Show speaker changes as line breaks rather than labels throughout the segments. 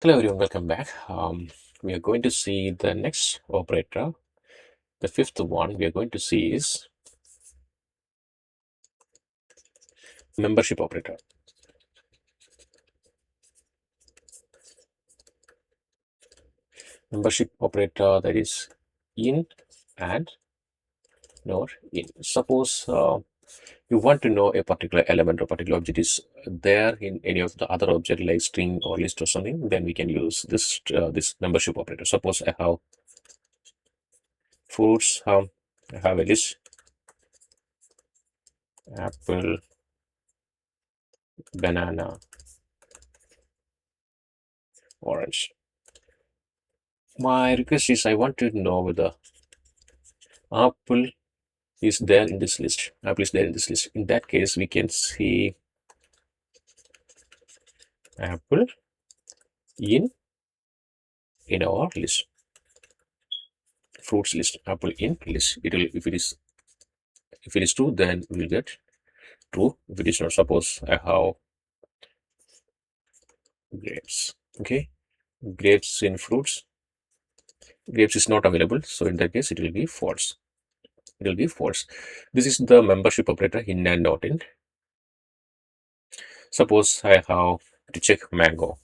Hello everyone, welcome back. We are going to see the next operator. The fifth one we are going to see is membership operator. Membership operator, that is in and nor in. Suppose you want to know a particular element or particular object is there in any of the other object like string or list or something, then we can use this membership operator. Suppose I have fruits, I have a list: apple, banana, orange. My request is I want to know whether apple is there in this list. Apple is there in this list. In that case, we can see apple in our list, fruits list. Apple in list. It will, if it is true, then we'll get true. If it is not, suppose I have grapes. Okay, grapes in fruits. Grapes is not available, so in that case, it will be false. It will be false. This is the membership operator in and not in. Suppose I have to check mango.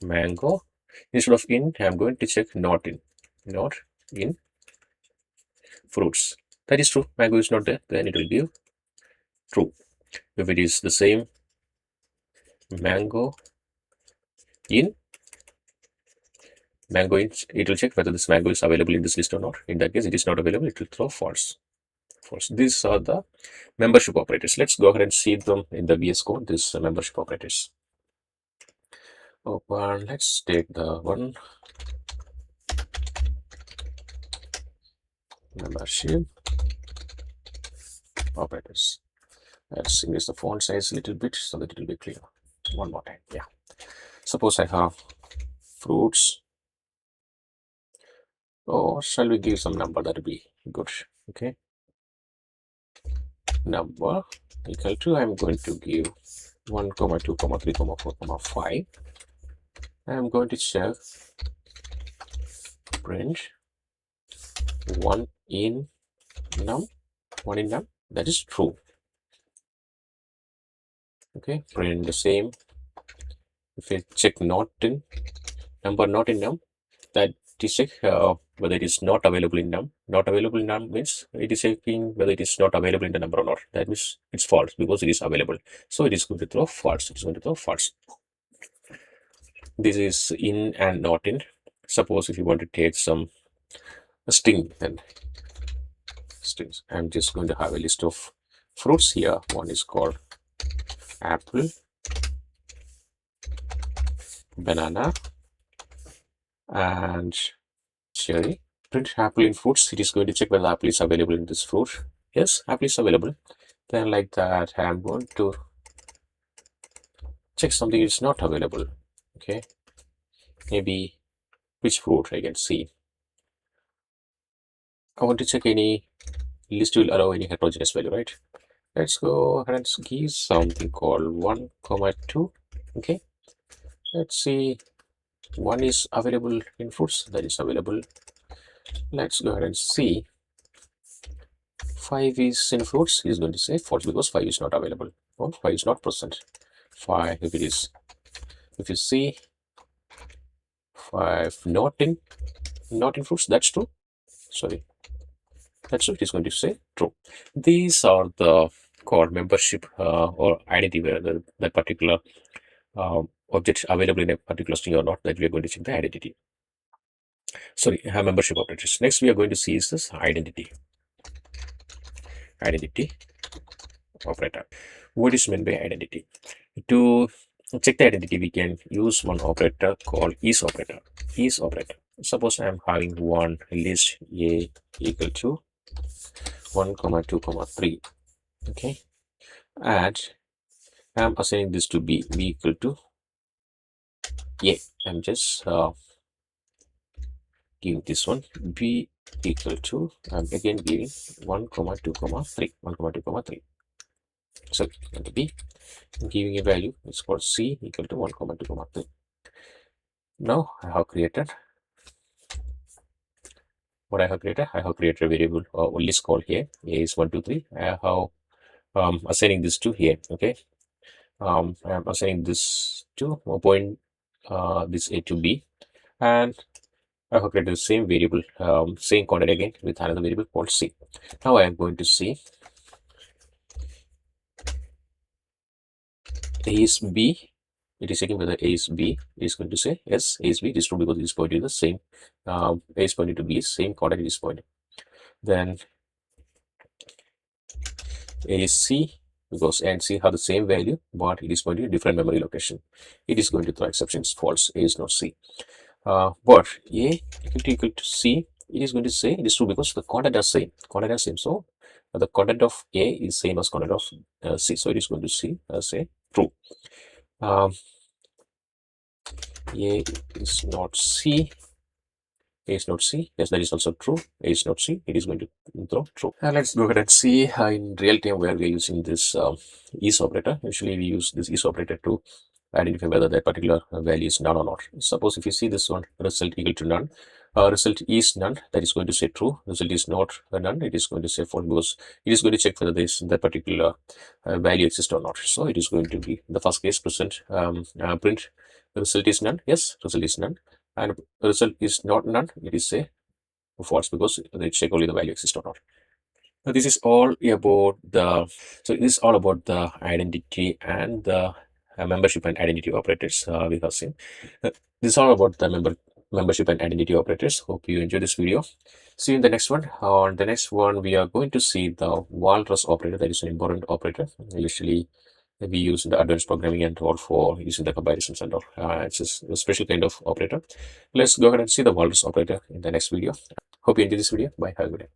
Mango, instead of in, I'm going to check not in. Not in fruits. That is true. Mango is not there, then it will give true. If it is the same, mango in, it will check whether this mango is available in this list or not. In that case, it is not available, it will throw false. False. These are the membership operators. Let's go ahead and see them in the VS Code, these membership operators. Open, let's take the one membership operators. Let's increase the font size a little bit so that it will be clear. One more time. Yeah. Suppose I have fruits. Or shall we give some number? That will be good. Okay. Number equal to, I'm going to give 1, 2, 3, 4, 5. I'm going to check print 1 in num. 1 in num. That is true. Okay. Print the same. If I check not in number, not in num, that is check whether it is not available in num. Not available in num means it is checking whether it is not available in the number or not. That means it's false because it is available. So it is going to throw false. It is going to throw false. This is in and not in. Suppose if you want to take some string, then strings. I'm just going to have a list of fruits here. One is called apple, banana, and cherry. Print apple in fruits. It is going to check whether apple is available in this fruit. Yes, apple is available. Then like that, I'm going to check something is not available. Okay, maybe which fruit I can see. I want to check any list will allow any heterogeneous value, right? Let's go ahead and give something called 1, 2. Okay, let's see. 1 is available in fruits. That is available. Let's go ahead and see. 5 is in fruits. He's going to say false because 5 is not available. Or 5 is not present. 5, if it is, if you see 5 not in fruits, that's true. Sorry, that's true. It is going to say true. These are the core membership or identity where that particular object available in a particular string or not, that we are going to check the identity. Sorry, membership operators. Next we are going to see is this identity operator. What is meant by identity? To check the identity, we can use one operator called is operator. Is operator. Suppose I am having one list A equal to 1, 2, 3. Okay, and I am assigning this to B equal to A. I'm just giving this one B equal to, I'm again giving 1, 2, 3. 1, 2, 3. So and B, giving a value is called C equal to 1 comma 2 comma 3. Now I have created what I have created. I have created a variable or list called here. A is 1, 2, 3. I have assigning this to here. Okay. I'm assigning this to a point this A to B, and I have created the same variable, same content again with another variable called C. Now I am going to see A is B. It is checking whether A is B. It is going to say yes, A is B. It is true because it is pointing to the same. A is pointing to B, same content it is pointing. Then A is C because A and C have the same value, but it is pointing to different memory location. It is going to throw exceptions false. A is not C. But A equal to C, it is going to say it is true because the content are same. Content are same. So the content of A is same as content of C. So it is going to say true. A is not C. A is not C. Yes, that is also true. A is not C. It is going to throw true. Let's go ahead and see in real time where we are using this is operator. Usually we use this is operator to identify whether that particular value is none or not. Suppose if you see this one, result equal to none, result is none, that is going to say true. Result is not none, it is going to say false because it is going to check whether that particular value exists or not. So it is going to be the first case print result is none. Yes, result is none, and result is not none. It is say false because they check only the value exists or not. This is all about the identity and the membership and identity operators we have seen. This is all about the membership and identity operators. Hope you enjoyed this video. See you in the next one. On the next one, we are going to see the walrus operator. That is an important operator. Usually we use in the advanced programming and all for using the comparisons and all. It's a special kind of operator. Let's go ahead and see the walrus operator in the next video. Hope you enjoyed this video. Bye. Have a good day.